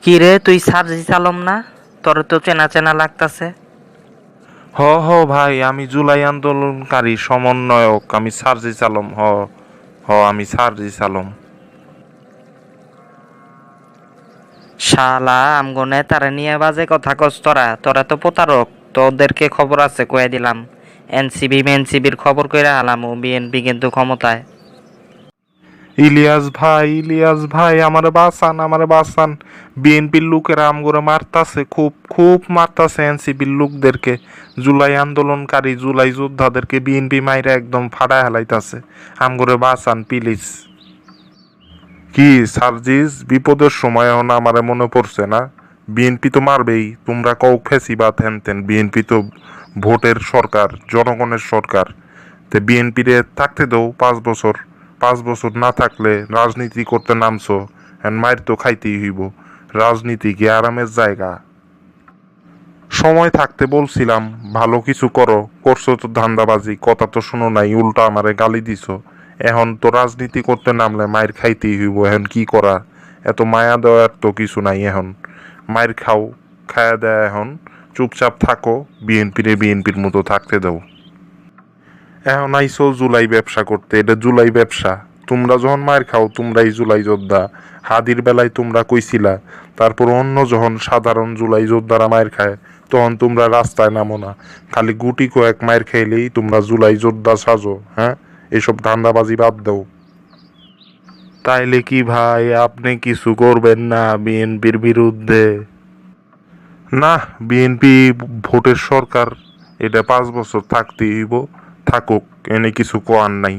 কি রে তুই সার্জিস আলম না? তোর তো চেনা চেনা লাগতাছে। হ হ ভাই, আমি জুলাই আন্দোলনকারী সমন্বয়ক, আমি সার্জিস আলম। হ হ আমি সার্জিস আলম। শালা আমগো নেতারে নিয়ে বাজে কথা কস তোরা। তোরা তো প্রতারক। তোদেরকে খবর আছে কয়ে দিলাম। এনসিবির খবর কইরা হালাম, ও বিএনপি কিন্তু ক্ষমতায়। ইলিয়াস ভাই, আমারে বাঁচান, আমারে বাঁচান। বিএনপির লোকেরা আমগরে মারতাছে, খুব খুব মারতাছে এনসিপির লোকদেরকে। জুলাই আন্দোলনকারী, জুলাই যোদ্ধাদেরকে বিএনপি মাইরা একদম ফাড়ায় হেলাইতাছে। আমগরে বাঁচান প্লিজ। কি সার্জিস, বিপদের সময় এখন আমারে মনে পড়ছে না? বিএনপি তো মারবেই, তোমরা কও ফেসিবাদ হেন তেন। বিএনপি তো ভোটের সরকার, জনগণের সরকার। তে বিএনপি রে থাকতে দাও 5 বছর। 5 বছর না থাকলে রাজনীতি করতে নামছো, হ্যাঁ মায়ের তো খাইতেই হইব। রাজনীতি কি আরামের জায়গা? সময় থাকতে বলছিলাম ভালো কিছু করো, করছো তো ধান্দাবাজি, কথা তো শুনো নাই, উল্টা আমারে গালি দিছো। এখন তো রাজনীতি করতে নামলে মায়ের খাইতেই হইব, এখন কি করা? এত মায়া দেওয়ার তো কিছু নাই এখন। মায়ের খাও, খায়া দেয়া এখন। চুপচাপ থাকো, বিএনপির মতো থাকতে দাও। এখন আইসো জুলাই ব্যবসা করতে, এটা জুলাই ব্যবসা। তোমরা যখন মায়ের খাও তোমরাই জুলাই যোদ্ধা। হাদির বেলায় তোমরা কইছিলা, তারপর অন্য যখন সাধারণ জুলাই যোদ্ধারা মায়ের খায় তখন তোমরা রাস্তায় নামো না। খালি গুটি কয়েক মায়ের খাইলেই তোমরা জুলাই যোদ্ধা সাজো, হ্যাঁ? এসব ধান্দাবাজি বাদ দাও। তাইলে কি ভাই আপনি কিছু করবেন না বিএনপির বিরুদ্ধে? না, বিএনপি ভোটের সরকার, এটা 5 বছর থাকতেই হইব। থাকুক, এনে কিছু কোয়ার নাই।